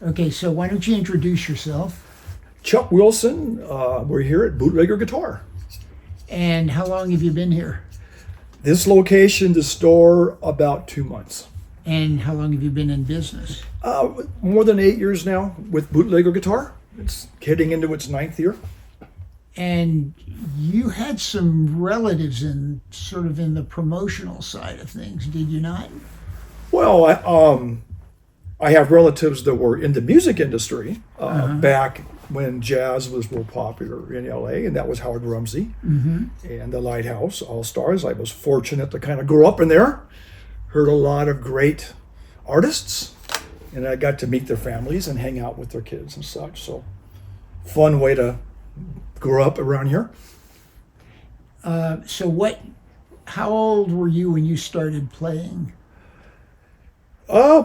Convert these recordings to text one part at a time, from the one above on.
Okay, so why don't you introduce yourself? Chuck Wilson, we're here at Bootlegger Guitar. And how long have you been here? This location, the store, about 2 months. And how long have you been in business? More than 8 years now with Bootlegger Guitar. It's heading into its 9th year. And you had some relatives in sort of in the promotional side of things, did you not? Well, I have relatives that were in the music industry back when jazz was real popular in LA, and that was Howard Rumsey and the Lighthouse All Stars. I was fortunate to kind of grow up in there, heard a lot of great artists, and I got to meet their families and hang out with their kids and such. So, fun way to grow up around here. How old were you when you started playing?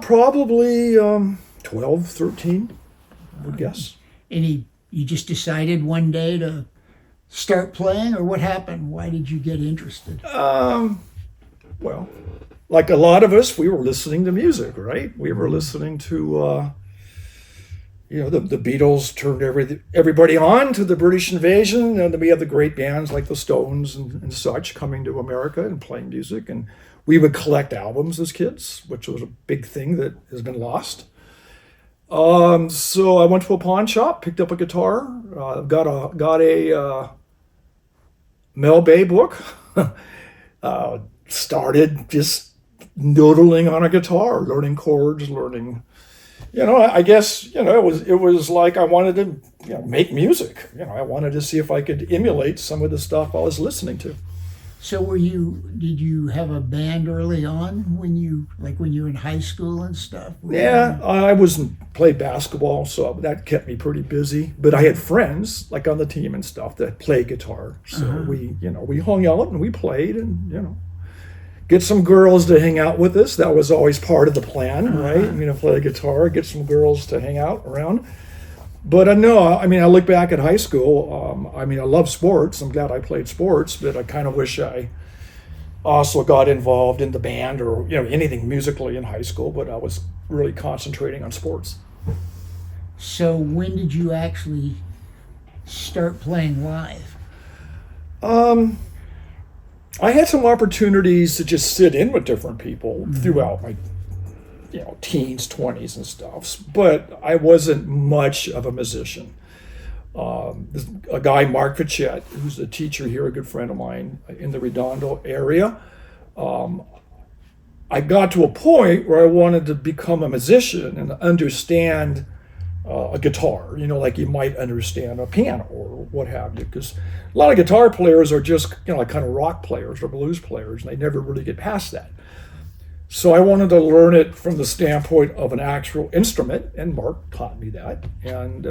Probably 12, 13, I would guess. And you just decided one day to start playing, or what happened? Why did you get interested? Well, like a lot of us, we were listening to music, right? We were listening to, the Beatles turned everybody on to the British invasion, and then we had the great bands like the Stones and such coming to America and playing music, and we would collect albums as kids, which was a big thing that has been lost. So I went to a pawn shop, picked up a guitar, got a Mel Bay book, started just noodling on a guitar, learning chords, I guess, it was like I wanted to, make music. I wanted to see if I could emulate some of the stuff I was listening to. So did you have a band early on when you were in high school and stuff? Yeah, I played basketball, so that kept me pretty busy. But I had friends like on the team and stuff that played guitar. So we hung out and we played and, get some girls to hang out with us. That was always part of the plan, right? Play a guitar, get some girls to hang out around. But I look back at high school. I love sports. I'm glad I played sports, but I kind of wish I also got involved in the band or anything musically in high school. But I was really concentrating on sports. So when did you actually start playing live? I had some opportunities to just sit in with different people throughout my teens, 20s and stuff, but I wasn't much of a musician. A guy, Mark Fichette, who's a teacher here, a good friend of mine in the Redondo area, I got to a point where I wanted to become a musician and understand a guitar, like you might understand a piano or what have you, because a lot of guitar players are just, like kind of rock players or blues players, and they never really get past that. So I wanted to learn it from the standpoint of an actual instrument, and Mark taught me that and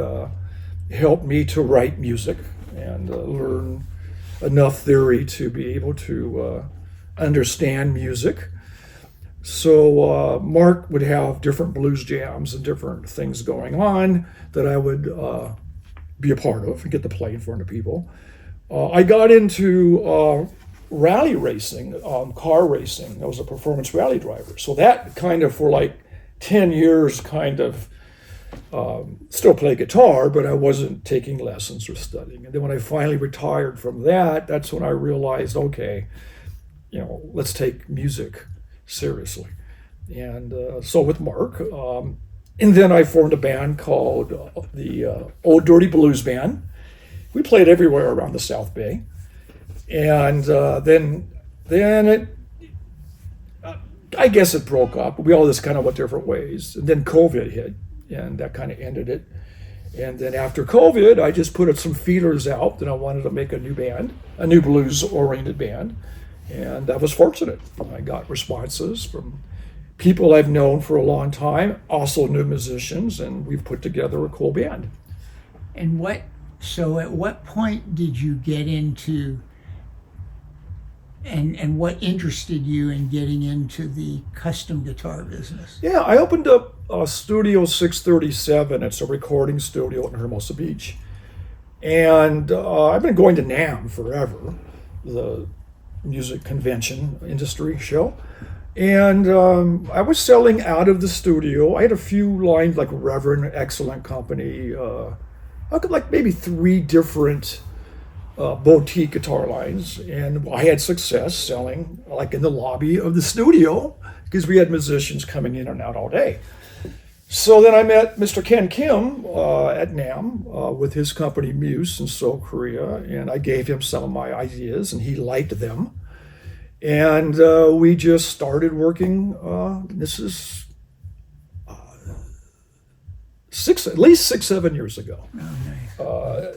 helped me to write music and learn enough theory to be able to understand music. So Mark would have different blues jams and different things going on that I would be a part of and get to play in front of people. I got into rally racing, car racing. I was a performance rally driver. So that kind of for like 10 years kind of still play guitar, but I wasn't taking lessons or studying. And then when I finally retired from that, that's when I realized, okay, let's take music seriously. And so with Mark, and then I formed a band called the Old Dirty Blues Band. We played everywhere around the South Bay. And then it I guess it broke up. We all just kind of went different ways. And then COVID hit, and that kind of ended it. And then after COVID, I just put some feelers out that I wanted to make a new band, a new blues-oriented band. And I was fortunate. I got responses from people I've known for a long time, also new musicians, and we've put together a cool band. And so at what point did you get into, and what interested you in getting into the custom guitar business? Yeah, I opened up Studio 637. It's a recording studio in Hermosa Beach. And I've been going to NAMM forever, the music convention industry show. And I was selling out of the studio. I had a few lines like Reverend, excellent company. I could like maybe 3 different boutique guitar lines. And I had success selling like in the lobby of the studio because we had musicians coming in and out all day. So then I met Mr. Ken Kim at NAMM with his company Muse in Seoul, Korea. And I gave him some of my ideas and he liked them. And we just started working. This is at least 6-7 years ago. Oh, nice.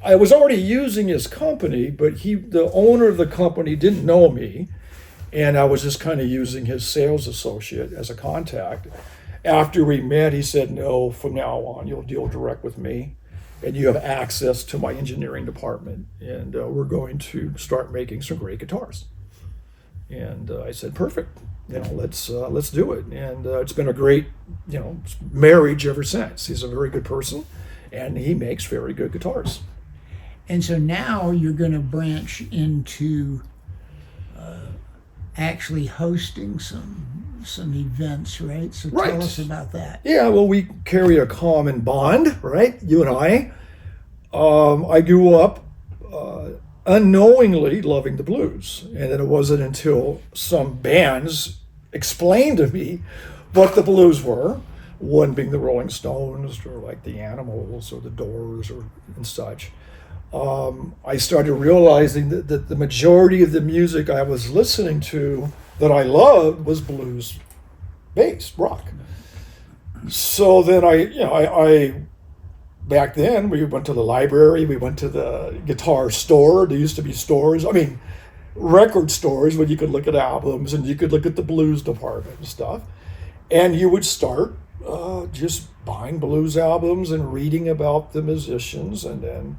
I was already using his company, but the owner of the company didn't know me, and I was just kind of using his sales associate as a contact. After we met, he said, "No, from now on, you'll deal direct with me, and you have access to my engineering department, and we're going to start making some great guitars." And I said, "Perfect. Let's do it." And it's been a great, marriage ever since. He's a very good person, and he makes very good guitars. And so now you're going to branch into actually hosting some events, right? So Right. tell us about that. Yeah, well, we carry a common bond, right? You and I. I grew up unknowingly loving the blues. And then it wasn't until some bands explained to me what the blues were, one being the Rolling Stones or like the Animals or the Doors and such. I started realizing that the majority of the music I was listening to that I loved was blues-based rock. So then I back then, we went to the library, we went to the guitar store. There used to be stores, record stores where you could look at albums and you could look at the blues department and stuff. And you would start just buying blues albums and reading about the musicians. And then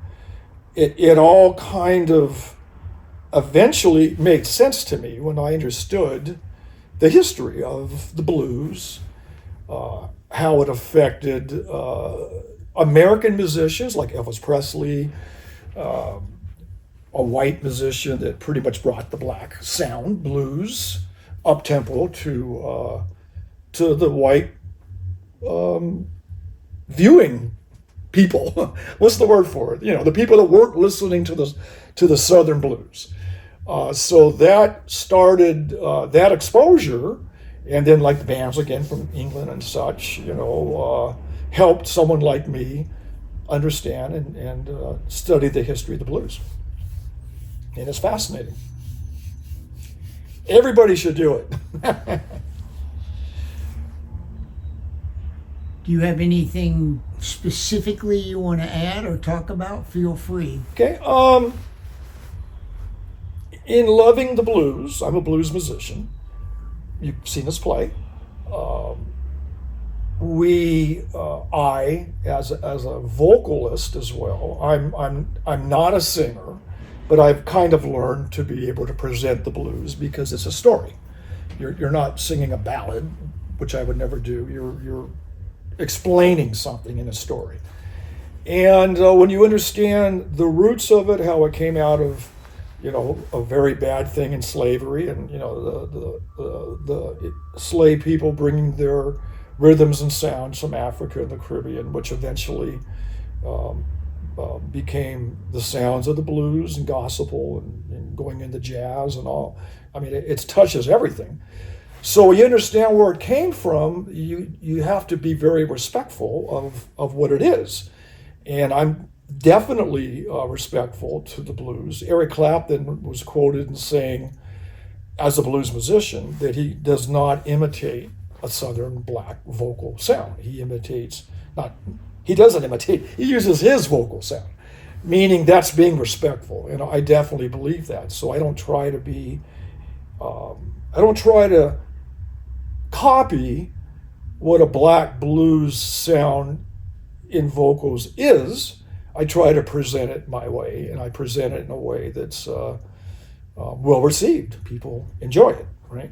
it all kind of eventually made sense to me when I understood the history of the blues, how it affected American musicians like Elvis Presley, a white musician that pretty much brought the black sound, blues, up-tempo to the white viewing people. What's the word for it? The people that weren't listening to the Southern blues. So that started that exposure, and then like the bands again from England and such, helped someone like me understand and study the history of the blues. And it's fascinating. Everybody should do it. Do you have anything specifically you want to add or talk about? Feel free. Okay. In loving the blues, I'm a blues musician. You've seen us play. I as a vocalist as well. I'm not a singer, but I've kind of learned to be able to present the blues because it's a story. You're not singing a ballad, which I would never do. You're explaining something in a story. And when you understand the roots of it, how it came out of, a very bad thing in slavery, and the slave people bringing their rhythms and sounds from Africa and the Caribbean, which eventually became the sounds of the blues and gospel and going into jazz and all. It touches everything. So you understand where it came from. You have to be very respectful of what it is, and I'm definitely respectful to the blues. Eric Clapton was quoted in saying, as a blues musician, that he does not imitate a Southern black vocal sound. He doesn't imitate, he uses his vocal sound, meaning that's being respectful. And I definitely believe that. So I don't try to copy what a black blues sound in vocals is. I try to present it my way, and I present it in a way that's well received. People enjoy it, right?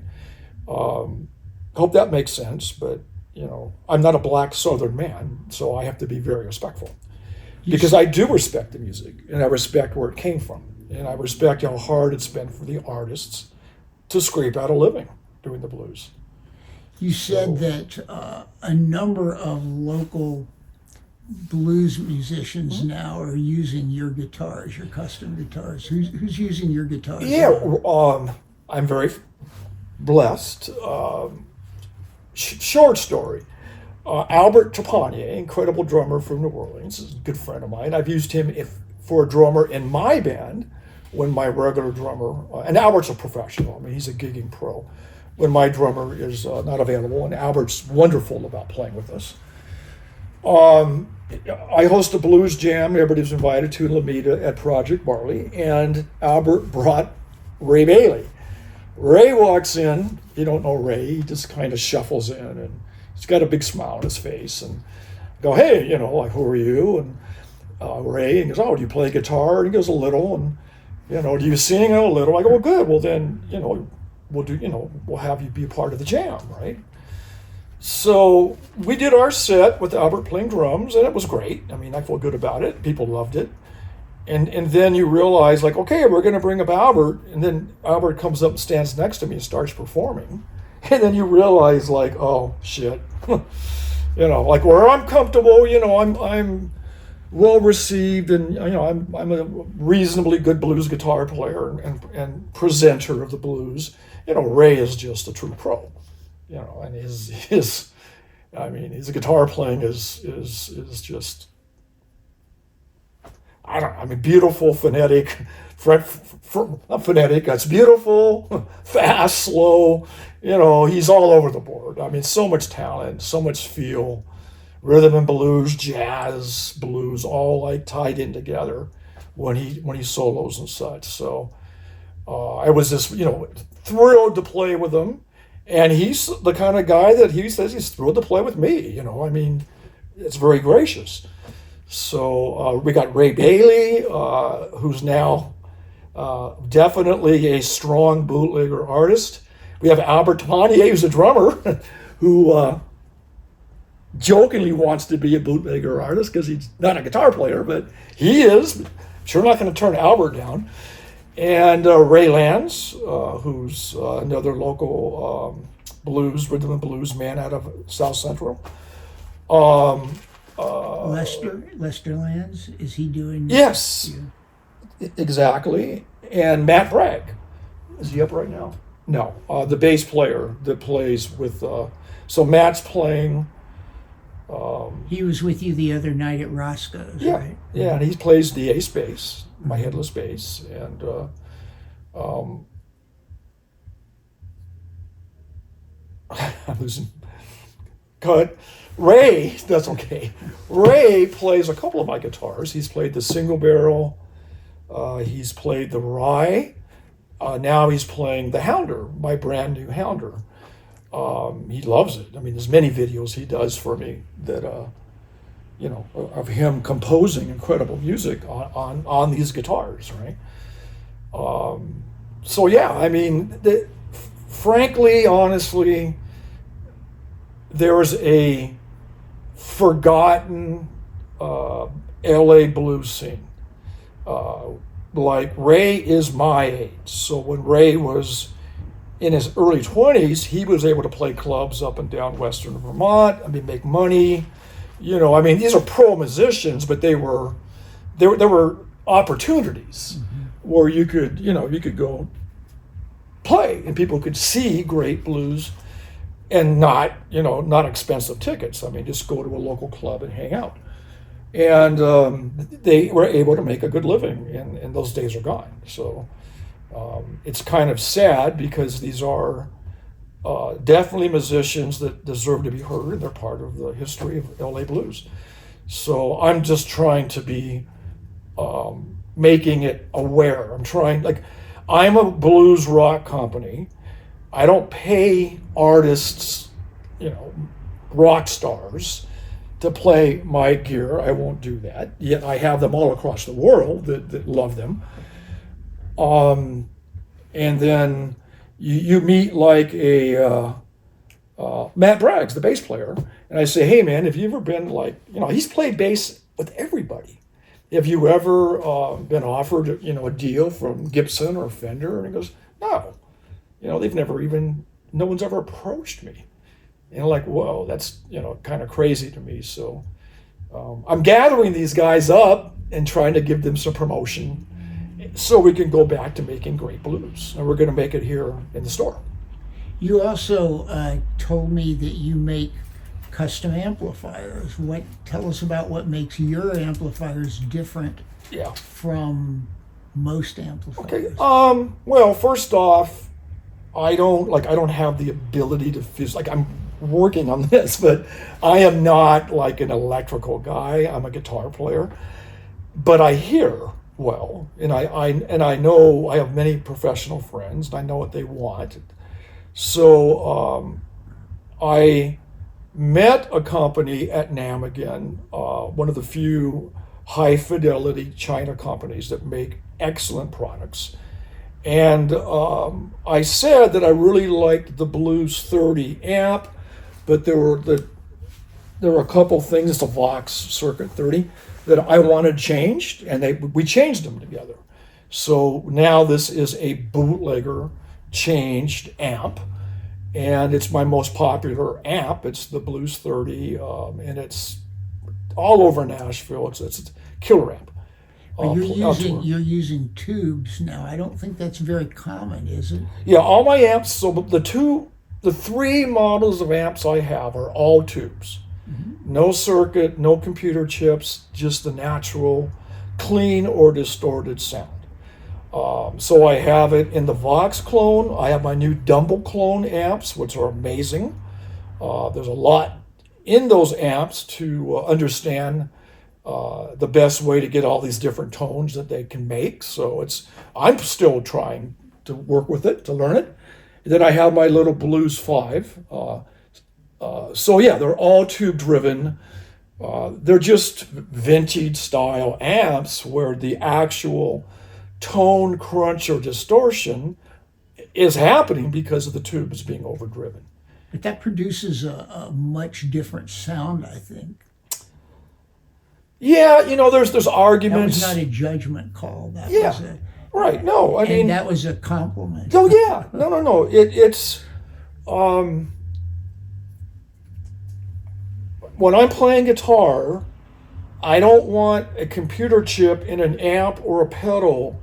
Hope that makes sense, but I'm not a black Southern man, so I have to be very respectful. Because I do respect the music, and I respect where it came from, and I respect how hard it's been for the artists to scrape out a living doing the blues. You said that a number of local blues musicians now are using your guitars, your custom guitars. Who's using your guitars? Yeah, I'm very blessed. Short story. Albert Trepanier, incredible drummer from New Orleans, is a good friend of mine. I've used him for a drummer in my band when my regular drummer, and Albert's a professional, I mean, he's a gigging pro, when my drummer is not available, and Albert's wonderful about playing with us. I host a blues jam. Everybody's invited to Lomita at Project Barley, and Albert brought Ray Bailey. Ray walks in. You don't know Ray. He just kind of shuffles in, and he's got a big smile on his face. And I go, hey, like, who are you? And Ray, and he goes, oh, do you play guitar? And he goes, a little. And do you sing? A little. I go, well, good. Well, then, we'll have you be a part of the jam, right? So we did our set with Albert playing drums, and it was great. I mean, I feel good about it. People loved it. And then you realize, like, okay, we're going to bring up Albert. And then Albert comes up and stands next to me and starts performing. And then you realize, like, oh, shit. Like, where I'm comfortable, I'm well received, and, I'm a reasonably good blues guitar player and presenter of the blues. Ray is just a true pro. And his guitar playing is just, beautiful, phonetic, not phonetic, that's beautiful, fast, slow, he's all over the board. I mean, so much talent, so much feel, rhythm and blues, jazz, blues, all like tied in together when he solos and such. So I was just, thrilled to play with him. And he's the kind of guy that he says he's thrilled to play with me. It's very gracious. So we got Ray Bailey, who's now definitely a strong bootlegger artist. We have Albert Trepanier, who's a drummer, who jokingly wants to be a bootlegger artist because he's not a guitar player, but he is. Sure not going to turn Albert down. And Ray Lanz, who's another local rhythm and blues man out of South Central. Lester Lanz, is he doing? Yes, exactly. And Matt Bragg, is he up right now? No, the bass player that plays with. So Matt's playing. He was with you the other night at Roscoe's, yeah, right? Yeah, and he plays the ace bass, my headless bass, and I'm losing. Cut. Ray, that's okay. Ray plays a couple of my guitars. He's played the single barrel. He's played the Rye. Now he's playing the Hounder, my brand new Hounder. He loves it. I mean, there's many videos he does for me that, of him composing incredible music on these guitars, right? So yeah, I mean, frankly, honestly, there was a forgotten LA blues scene. Like, Ray is my age, so when Ray was in his early 20s, he was able to play clubs up and down Western Vermont. I mean, make money. These are pro musicians, but there were opportunities where you could go play and people could see great blues and not expensive tickets. I mean, just go to a local club and hang out. And they were able to make a good living, and those days are gone. So It's kind of sad because these are definitely musicians that deserve to be heard. They're part of the history of LA blues. So I'm just trying to be making it aware. I'm a blues rock company. I don't pay artists, rock stars to play my gear. I won't do that. Yet I have them all across the world that love them. And then you meet like a Matt Braggs, the bass player, and I say, hey man, have you ever been he's played bass with everybody. Have you ever been offered, a deal from Gibson or Fender? And he goes, no. No one's ever approached me. And like, whoa, that's, kind of crazy to me. So I'm gathering these guys up and trying to give them some promotion so we can go back to making great blues. And we're going to make it here in the store. You also told me that you make custom amplifiers. Tell us about what makes your amplifiers different from most amplifiers. Okay. Well, first off, I don't have the ability to I'm working on this, but I am not like an electrical guy. I'm a guitar player, but I hear well, and I know I have many professional friends, and I know what they want. So I met a company at NAMM again, one of the few high fidelity China companies that make excellent products. And I said that I really liked the Blues 30 amp, but there were a couple things, it's a Vox Circuit 30, that I wanted changed, and we changed them together. So now this is a Bootlegger changed amp, and it's my most popular amp. It's the Blues 30, and it's all over Nashville. It's a killer amp. You're using tubes now. I don't think that's very common, is it? Yeah, all my amps. So the three models of amps I have are all tubes. Mm-hmm. No circuit, no computer chips, just the natural, clean or distorted sound. So I have it in the Vox clone. I have my new Dumble clone amps, which are amazing. There's a lot in those amps to understand the best way to get all these different tones that they can make. So I'm still trying to work with it, to learn it. And then I have my little Blues 5. So yeah, they're all tube driven. They're just vintage style amps where the actual tone crunch or distortion is happening because of the tubes being overdriven. But that produces a much different sound, I think. Yeah, there's arguments. That was not a judgment call. That was right. No, I mean that was a compliment. Oh yeah, no. It's when I'm playing guitar, I don't want a computer chip in an amp or a pedal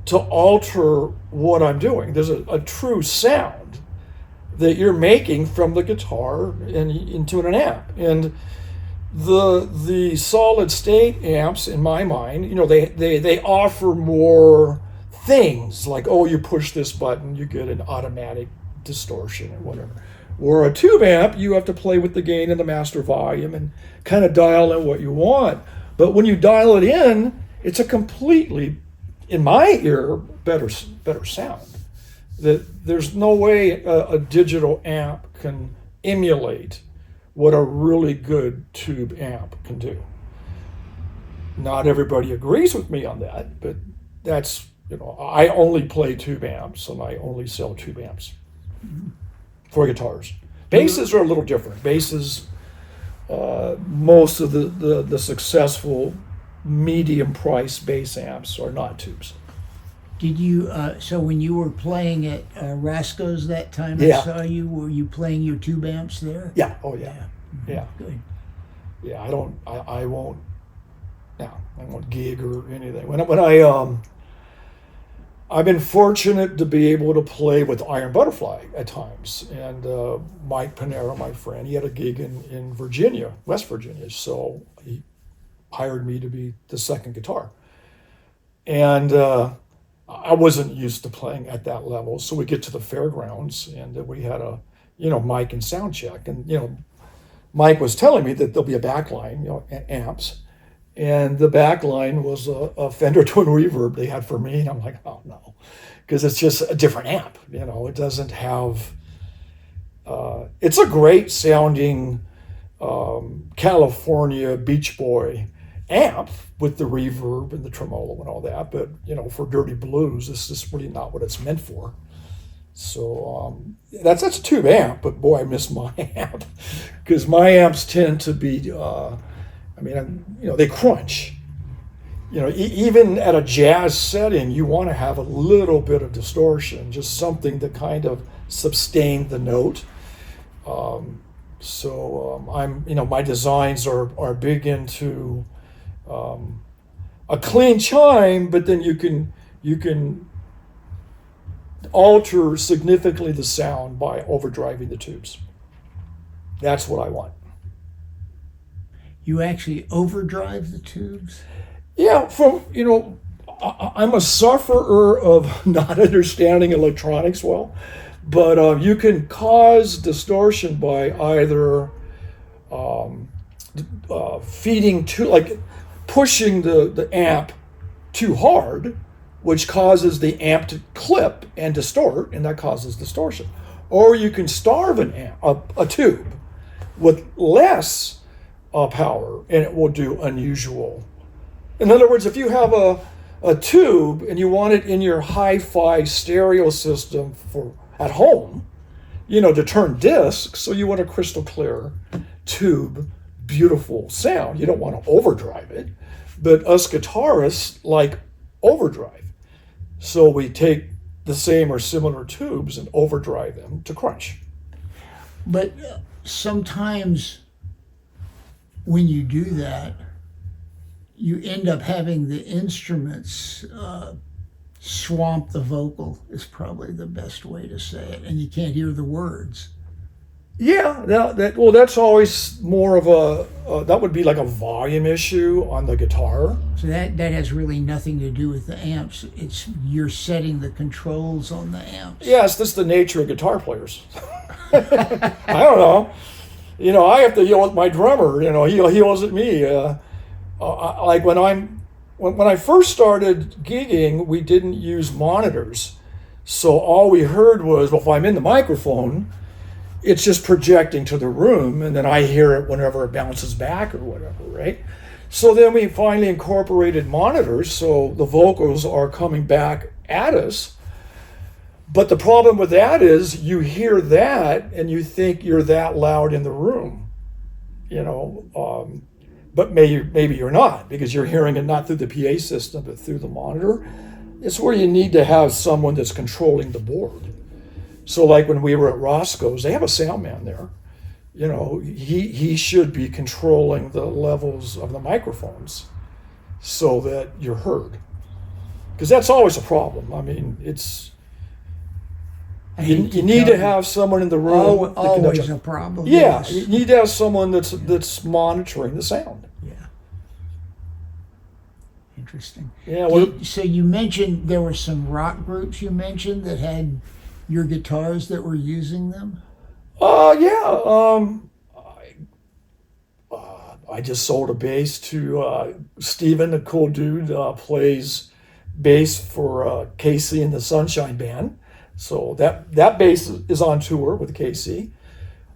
to alter what I'm doing. There's a true sound that you're making from the guitar and into an amp. And the solid state amps, in my mind, they offer more things like, oh, you push this button, you get an automatic distortion or whatever. Or a tube amp, you have to play with the gain and the master volume and kind of dial in what you want. But when you dial it in, it's a completely, in my ear, better sound. That there's no way a digital amp can emulate what a really good tube amp can do. Not everybody agrees with me on that, but that's, I only play tube amps and I only sell tube amps for guitars. Basses are a little different. Basses, most of the successful medium price bass amps are not tubes. Did you, so when you were playing at Rasco's that time I saw you, were you playing your tube amps there? Yeah, oh yeah. Yeah. Good. Yeah, I won't gig or anything. When I've been fortunate to be able to play with Iron Butterfly at times. And Mike Panera, my friend, he had a gig in Virginia, West Virginia. So he hired me to be the second guitar. And I wasn't used to playing at that level. So we get to the fairgrounds, and we had a, mic and sound check. And, Mike was telling me that there'll be a backline, amps. And the backline was a Fender Twin Reverb they had for me. And I'm like, oh no, because it's just a different amp. It doesn't have, it's a great sounding California Beach Boy amp with the reverb and the tremolo and all that. But, for dirty blues, this is really not what it's meant for. So that's a tube amp, but boy, I miss my amp, because my amps tend to be, they crunch. Even at a jazz setting, you want to have a little bit of distortion, just something to kind of sustain the note. My designs are big into a clean chime, but then you can alter significantly the sound by overdriving the tubes. That's what I want. You actually overdrive the tubes? Yeah, I'm a sufferer of not understanding electronics well, but you can cause distortion by either feeding pushing the amp too hard, which causes the amp to clip and distort, and that causes distortion. Or you can starve an amp, a tube, with less power, and it will do unusual. In other words, if you have a tube and you want it in your hi-fi stereo system for at home, to turn discs, so you want a crystal clear tube, beautiful sound. You don't want to overdrive it, but us guitarists like overdrive. So we take the same or similar tubes and overdrive them to crunch. But sometimes when you do that, you end up having the instruments swamp the vocal, is probably the best way to say it, and you can't hear the words. Yeah, that's always more of that would be like a volume issue on the guitar. So that has really nothing to do with the amps. It's you're setting the controls on the amps. Yes, that's the nature of guitar players. I don't know. I have to yell at my drummer. He yells at me. Like when I first started gigging, we didn't use monitors, so all we heard was, well, if I'm in the microphone, it's just projecting to the room, and then I hear it whenever it bounces back or whatever, right? So then we finally incorporated monitors, so the vocals are coming back at us. But the problem with that is you hear that and you think you're that loud in the room, but maybe you're not, because you're hearing it not through the PA system, but through the monitor. It's where you need to have someone that's controlling the board. So like when we were at Roscoe's, they have a sound man there. He should be controlling the levels of the microphones so that you're heard. Because that's always a problem. I mean, you need to have someone in the room. Always a problem. Yeah, Yes. you need to have someone that's monitoring the sound. Yeah. Interesting. Yeah. Well, So you mentioned there were some rock groups you mentioned that had your guitars that were using them? Yeah. I just sold a bass to Steven, a cool dude, plays bass for Casey and the Sunshine Band. So that bass is on tour with Casey.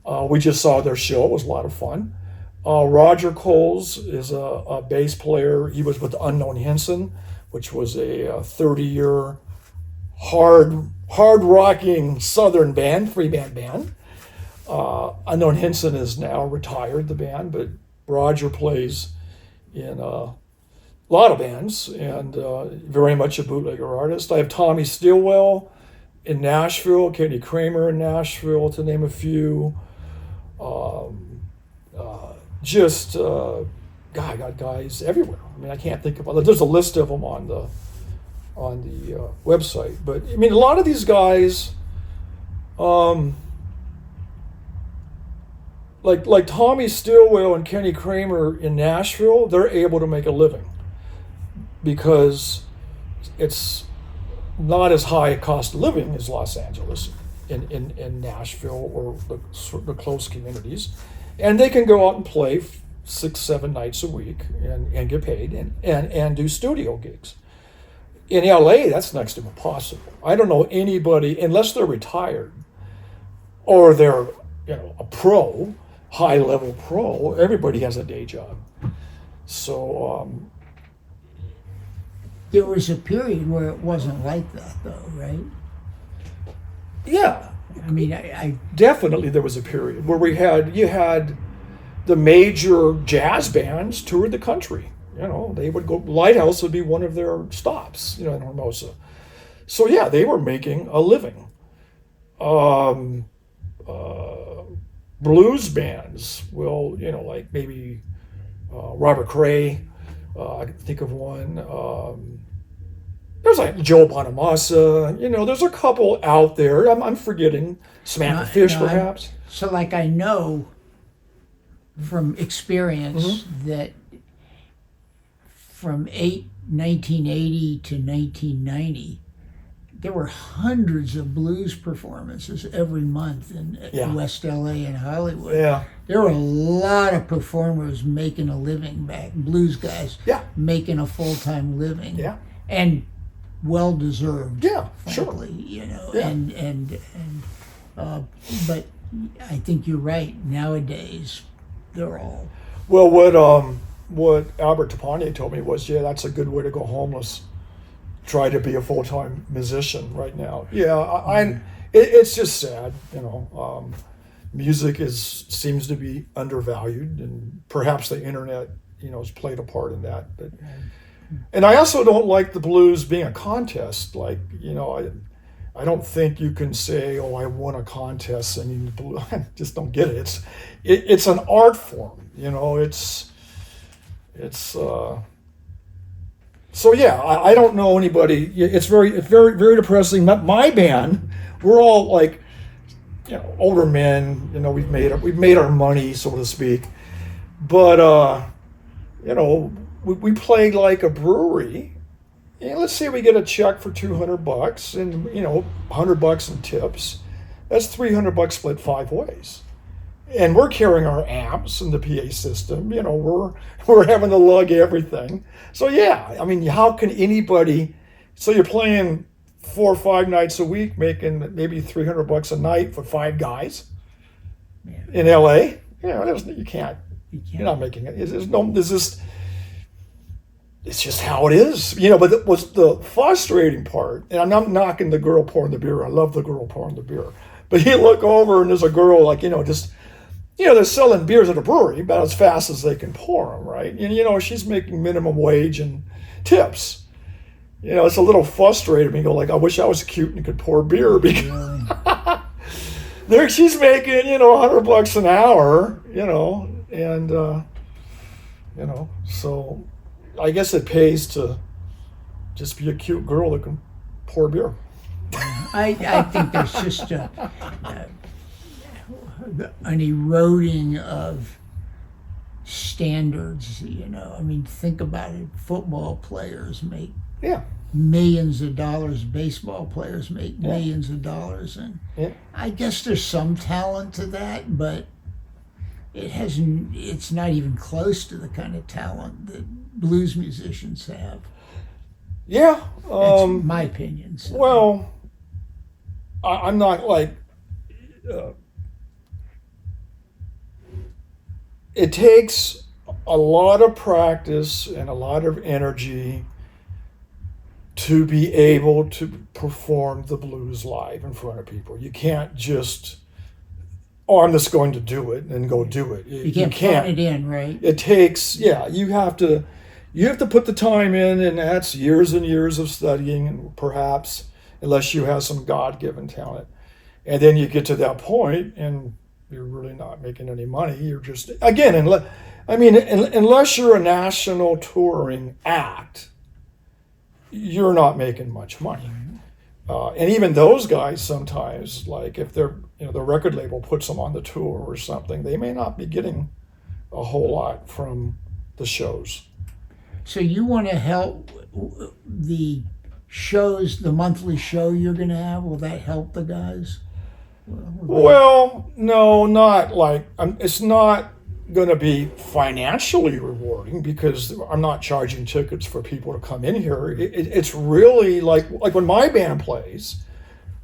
We just saw their show. It was a lot of fun. Roger Coles is a bass player. He was with Unknown Hinson, which was a 30-year hard rocking Southern band, three-man band. Unknown Hinson is now retired, the band, but Roger plays in a lot of bands and very much a bootlegger artist. I have Tommy Stillwell in Nashville, Kenny Kramer in Nashville, to name a few. I got guys everywhere. I mean, I can't think of. There's a list of them on the website, but I mean, a lot of these guys, like Tommy Stillwell and Kenny Kramer in Nashville, they're able to make a living because it's not as high a cost of living as Los Angeles, in Nashville or the close communities, and they can go out and play 6-7 nights a week and get paid and do studio gigs. In LA, that's next to impossible. I don't know anybody, unless they're retired or they're a pro, high level pro. Everybody has a day job. So There was a period where it wasn't like that, though, right? yeah, I mean, I definitely there was a period where you had the major jazz bands toured the country. They would go. Lighthouse would be one of their stops. In Hermosa. So yeah, they were making a living. Blues bands will, like maybe Robert Cray. I can think of one. There's like Joe Bonamassa. There's a couple out there. I'm forgetting Samantha Fish, perhaps. So, like, I know from experience that from 1980 to 1990, there were hundreds of blues performances every month in West LA and Hollywood. Yeah. There were a lot of performers making a living back, blues guys making a full-time living. Yeah. And well-deserved, Sure. frankly, Yeah. But I think you're right. Nowadays, they're all... Well, what Albert Tapani told me was, that's a good way to go homeless. Try to be a full-time musician right now. Yeah, it's just sad, music seems to be undervalued, and perhaps the internet, has played a part in that. But, and I also don't like the blues being a contest. Like, I don't think you can say, "Oh, I won a contest." I mean, I just don't get it. It's an art form, So yeah, I don't know anybody. It's very, very depressing. My band, we're all like, older men. We've made our money, so to speak. But we play like a brewery. Let's say we get a check for $200 and $100 in tips. That's $300 split 5 ways. And we're carrying our amps and the PA system. We're having to lug everything. So yeah, I mean, how can anybody? So you're playing 4 or 5 nights a week, making maybe $300 a night for 5 guys in LA. You can't. You're not making it. It's just how it is. But what's the frustrating part? And I'm not knocking the girl pouring the beer. I love the girl pouring the beer. But you look over and there's a girl they're selling beers at a brewery about as fast as they can pour them, right? And, she's making minimum wage and tips. It's a little frustrating. You go like, I wish I was cute and could pour beer because she's making, $100 an hour, and, so I guess it pays to just be a cute girl that can pour beer. I think there's just an eroding of standards, I mean, think about it. Football players make millions of dollars. Baseball players make millions of dollars. And I guess there's some talent to that, but it's not even close to the kind of talent that blues musicians have. Yeah. That's my opinion. So. Well, I'm not like... it takes a lot of practice and a lot of energy to be able to perform the blues live in front of people. You can't just, I'm just going to do it and go do it. You can't phone it in, right? It takes, you have to put the time in, and that's years and years of studying, and perhaps, unless you have some God-given talent. And then you get to that point and you're really not making any money. You're just, again, unless you're a national touring act, you're not making much money. And even those guys sometimes, like if they're, the record label puts them on the tour or something, they may not be getting a whole lot from the shows. So you want to help the shows, the monthly show you're going to have, will that help the guys? Well, no, not like it's not going to be financially rewarding because I'm not charging tickets for people to come in here. It's really like when my band plays,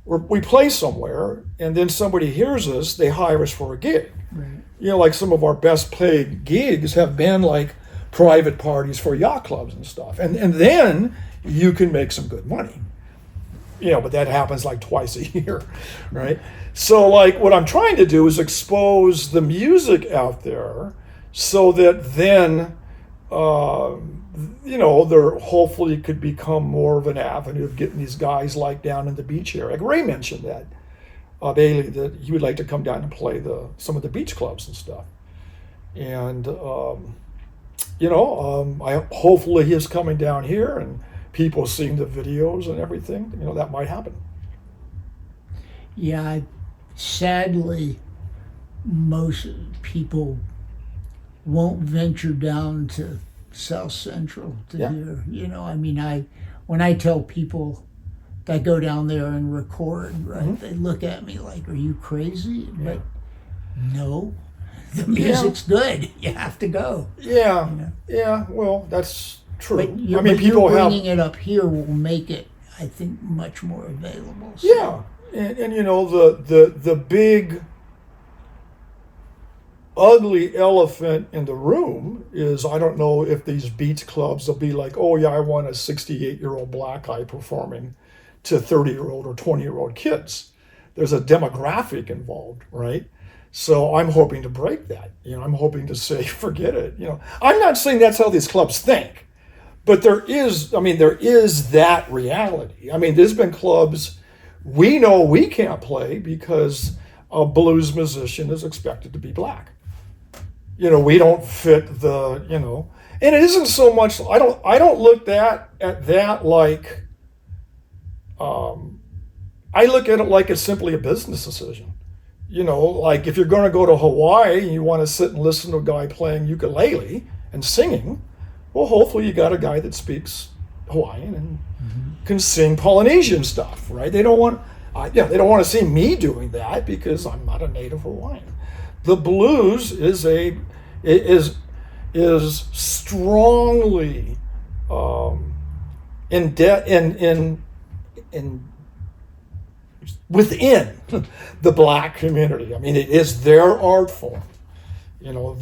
we play somewhere and then somebody hears us, they hire us for a gig. Right. You know, like some of our best paid gigs have been like private parties for yacht clubs and stuff, and then you can make some good money. You know, but that happens like twice a year, right? So like what I'm trying to do is expose the music out there so that then, you know, there hopefully could become more of an avenue of getting these guys like down in the beach area. Like Ray mentioned that, Bailey, that he would like to come down and play some of the beach clubs and stuff. And, you know, hopefully he is coming down here and people seeing the videos and everything, you know, that might happen. Yeah, sadly, most people won't venture down to South Central to hear. You know, I mean, when I tell people that go down there and record, right, they look at me like, "Are you crazy?" But no, the music's good. You have to go. Yeah, You know? yeah. Well, that's true. But I mean, people bringing it up here will make it, I think, much more available. So. Yeah, and you know the big ugly elephant in the room is I don't know if these beach clubs will be like, oh yeah, I want a 68-year-old black guy performing to 30-year-old or 20-year-old kids. There's a demographic involved, right? So I'm hoping to break that. You know, I'm hoping to say, forget it. You know, I'm not saying that's how these clubs think, but there is that reality. I mean, there's been clubs we know we can't play because a blues musician is expected to be black. You know, we don't fit the, you know, and it isn't so much, I don't look at that like, I look at it like it's simply a business decision. You know, like if you're going to go to Hawaii and you want to sit and listen to a guy playing ukulele and singing, well, hopefully you got a guy that speaks Hawaiian and can sing Polynesian stuff, right? They don't want to see me doing that because I'm not a native Hawaiian. The blues is strongly within the black community. I mean, it is their art form. You know,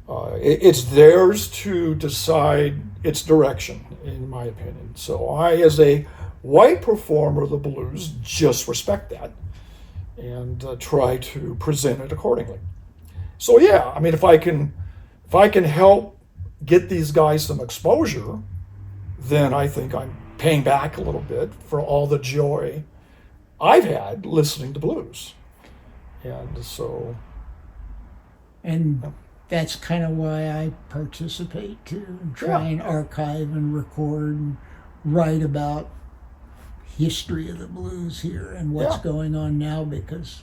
it's theirs to decide its direction, in my opinion. So I, as a white performer of the blues, just respect that and try to present it accordingly. So yeah, I mean, if I can help get these guys some exposure, then I think I'm paying back a little bit for all the joy I've had listening to blues. And so... And that's kind of why I participate too, and try and archive and record and write about history of the blues here and what's going on now, because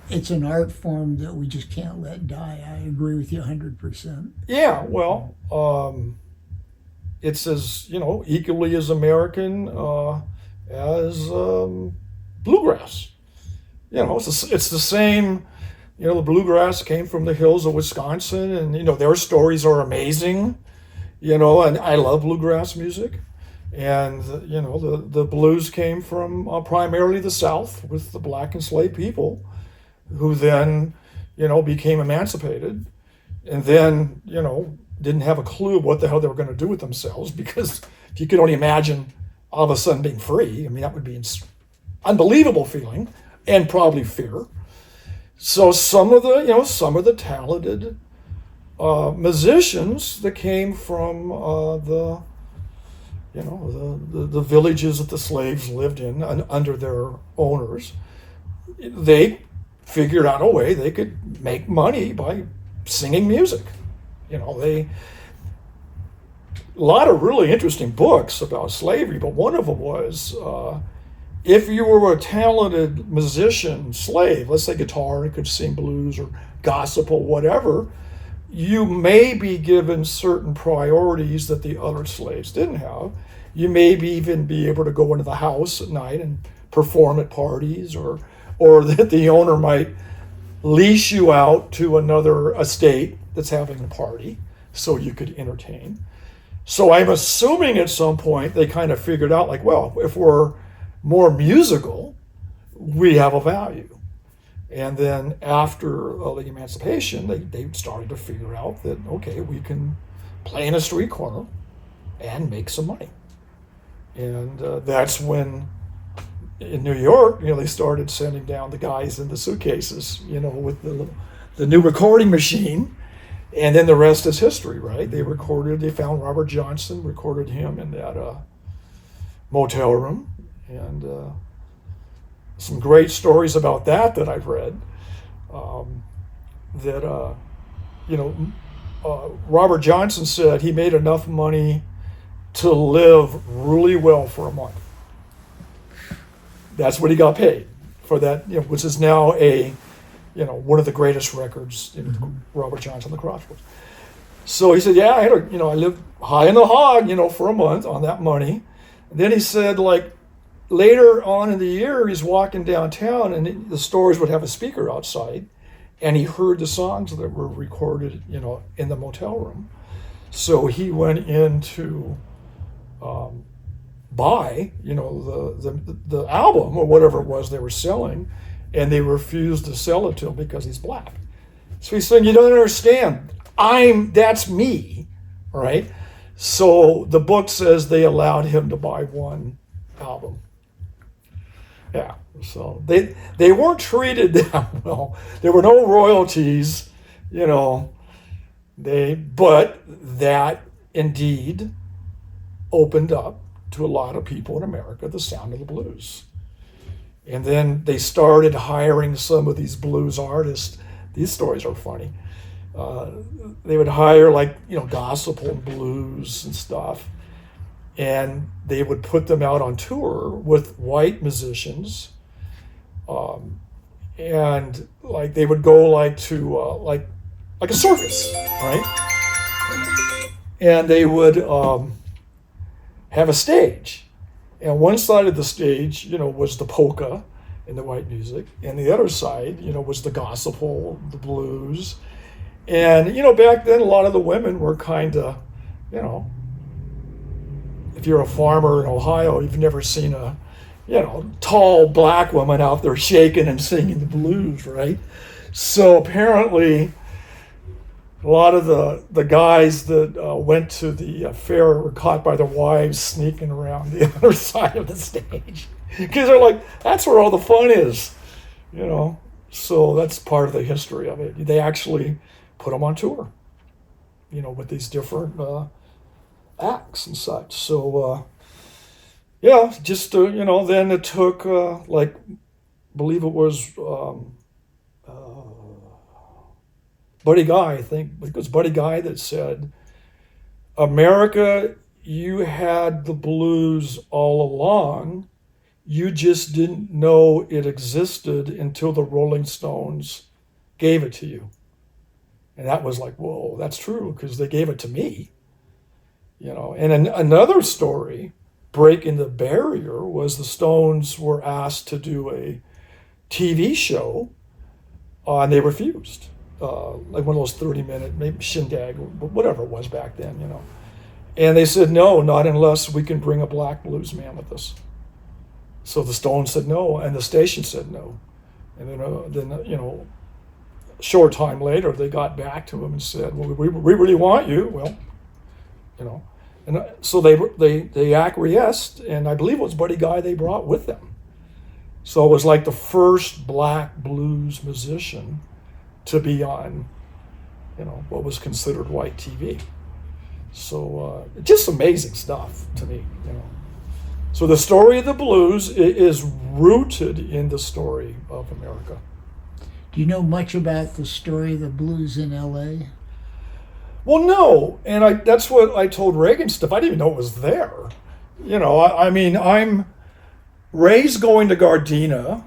it's an art form that we just can't let die. I agree with you 100%. Yeah, well, it's as, you know, equally as American as bluegrass. You know, it's the same. You know, the bluegrass came from the hills of Wisconsin, and, you know, their stories are amazing, you know, and I love bluegrass music. And, you know, the blues came from primarily the South with the black enslaved people who then, you know, became emancipated and then, you know, didn't have a clue what the hell they were going to do with themselves, because if you could only imagine all of a sudden being free, I mean, that would be an unbelievable feeling and probably fear. So some of the talented musicians that came from the villages that the slaves lived in under their owners, they figured out a way they could make money by singing music. You know, a lot of really interesting books about slavery, but one of them was if you were a talented musician, slave, let's say guitar, and could sing blues or gospel, whatever, you may be given certain priorities that the other slaves didn't have. You may even be able to go into the house at night and perform at parties, or that the owner might lease you out to another estate that's having a party so you could entertain. So I'm assuming at some point they kind of figured out, like, well, if we're more musical, we have a value. And then after the emancipation, they started to figure out that, okay, we can play in a street corner and make some money. And that's when in New York, they started sending down the guys in the suitcases, with the new recording machine. And then the rest is history, right? They found Robert Johnson, recorded him in that motel room. And some great stories about that I've read. Robert Johnson said he made enough money to live really well for a month. That's what he got paid for that, which is now one of the greatest records in Robert Johnson, the Crossroads. So he said, yeah, I lived high in the hog, for a month on that money. And then he said, like, later on in the year, he's walking downtown and the stores would have a speaker outside, and he heard the songs that were recorded, in the motel room. So he went in to buy, the album or whatever it was they were selling, and they refused to sell it to him because he's black. So he's saying, you don't understand. That's me, right? So the book says they allowed him to buy one album. Yeah, so they weren't treated that well. There were no royalties, but that indeed opened up to a lot of people in America the sound of the blues. And then they started hiring some of these blues artists. These stories are funny. They would hire gospel blues and stuff. And they would put them out on tour with white musicians. And they would go to a circus, right? And they would have a stage. And one side of the stage, was the polka and the white music. And the other side, was the gospel, the blues. And, back then, a lot of the women were kind of, if you're a farmer in Ohio, you've never seen a, tall black woman out there shaking and singing the blues, right? So apparently, a lot of the guys that went to the fair were caught by their wives sneaking around the other side of the stage. Because they're like, that's where all the fun is, So that's part of the history of it. They actually put them on tour, with these different acts and such. So, then it took, believe it was Buddy Guy, I think it was Buddy Guy that said, America, you had the blues all along. You just didn't know it existed until the Rolling Stones gave it to you. And that was like, whoa, that's true, because they gave it to me. And another story, breaking the barrier, was the Stones were asked to do a TV show, and they refused. Like one of those 30-minute, maybe shindig, whatever it was back then, And they said, no, not unless we can bring a black blues man with us. So the Stones said no, and the station said no. And then short time later, they got back to him and said, well, we really want you. Well, and so they acquiesced, and I believe it was Buddy Guy they brought with them. So it was like the first black blues musician to be on, what was considered white TV. So just amazing stuff to me, So the story of the blues is rooted in the story of America. Do you know much about the story of the blues in L.A.? Well, no, and that's what I told Reagan stuff. I didn't even know it was there. I'm raised going to Gardena,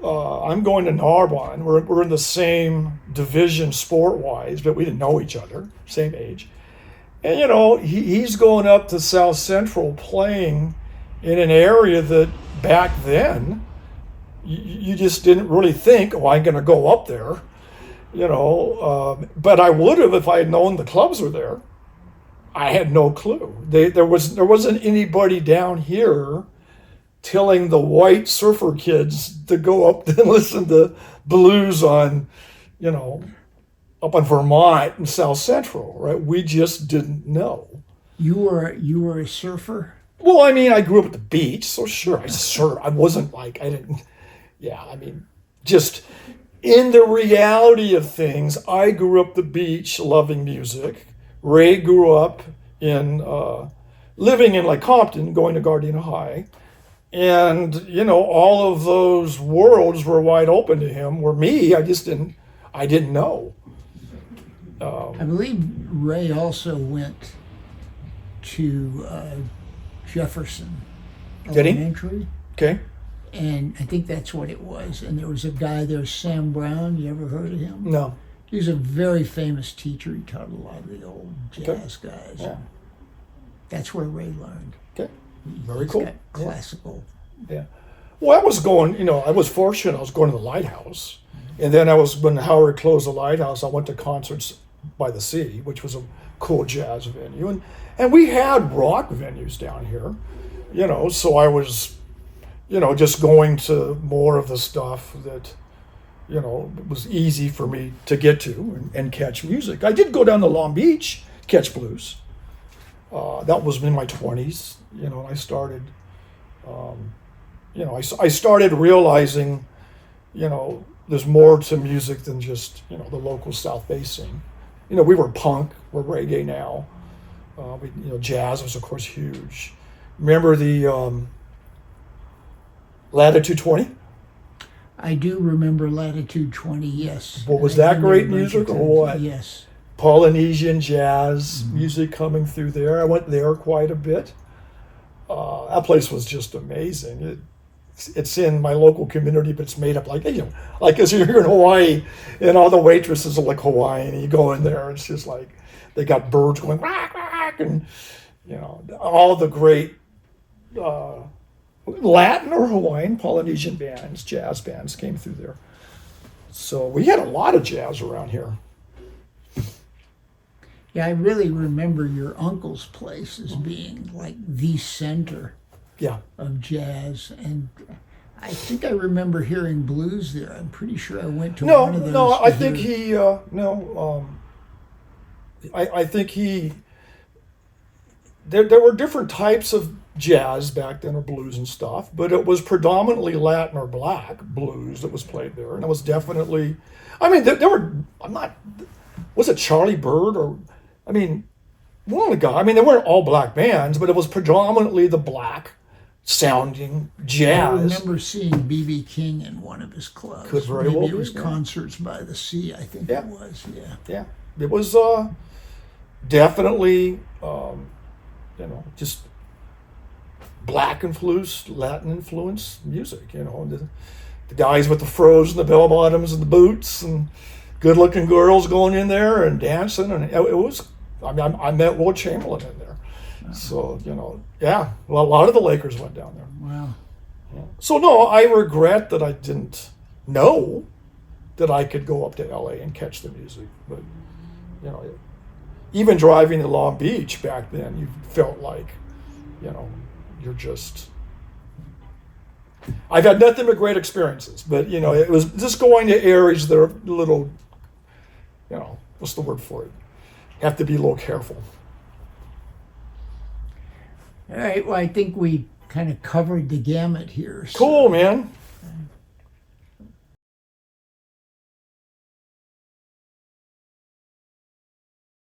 I'm going to Narbonne. We're in the same division sport-wise, but we didn't know each other, same age. And, you know, he's going up to South Central playing in an area that back then you just didn't really think, oh, I'm going to go up there, you know. But I would have if I had known the clubs were there. I had no clue. There wasn't anybody down here telling the white surfer kids to go up and listen to blues on, you know, up in Vermont and South Central, right? We just didn't know. You were a surfer? Well, I mean, I grew up at the beach, so sure, I wasn't like, I didn't, yeah, I mean, just in the reality of things, I grew up the beach loving music. Ray grew up in, living in like Compton, going to Gardena High. And, you know, all of those worlds were wide open to him, where me, I didn't know. I believe Ray also went to Jefferson Did he? Elementary. Okay. And I think that's what it was. And there was a guy there, Sam Brown. You ever heard of him? No. He's a very famous teacher. He taught a lot of the old jazz guys. Yeah. That's where Ray learned. Okay. Very He's cool. got classical. Yeah. Well, I was going, you know, I was fortunate. I was going to the Lighthouse. And then when Howard closed the Lighthouse, I went to Concerts by the Sea, which was a cool jazz venue. And we had rock venues down here, you know, so I was, you know, just going to more of the stuff that, you know, was easy for me to get to and catch music. I did go down to Long Beach, catch blues. That was in my 20s, you know, and I started, you know, I started realizing, you know, there's more to music than just, you know, the local South Bay scene. You know, we were punk, we're reggae now. You know, jazz was, of course, huge. Remember the Latitude 20? I do remember Latitude 20, yes. What was I've that been there great a bunch music of or times. what? Yes. Polynesian jazz music coming through there. I went there quite a bit. That place was just amazing. It's in my local community, but it's made up like, you know, like as you're in Hawaii and all the waitresses are like Hawaiian, and you go in there, it's just like they got birds going quack, quack, and you know, all the great Latin or Hawaiian Polynesian bands, jazz bands came through there. So we had a lot of jazz around here. Yeah, I really remember your uncle's place as being like the center Yeah. of jazz. And I think I remember hearing blues there. I'm pretty sure I went to one of those. No, to I think hear- I think there were different types of jazz back then, or blues and stuff, but it was predominantly Latin or black blues that was played there. And it was definitely, I mean, there were, was it Charlie Bird or, I mean, one of the guys, I mean, they weren't all black bands, but it was predominantly the black sounding I jazz. remember seeing B.B. King in one of his clubs. Could very Maybe well it be, was yeah. Concerts by the Sea, I think Yeah. it was, yeah. Yeah, it was definitely, you know, just black influence, Latin influence music. You know, the guys with the fros and the bell bottoms and the boots and good-looking girls going in there and dancing, and it was. I mean, I met Will Chamberlain in there, so you know, yeah. Well, a lot of the Lakers went down there. Wow. So no, I regret that I didn't know that I could go up to LA and catch the music. But you know, even driving to Long Beach back then, you felt like, you know, you're just. I've had nothing but great experiences, but you know, it was just going to areas that are a little, you know, what's the word for it? Have to be a little careful. All right, well, I think we kind of covered the gamut here. So Cool, man.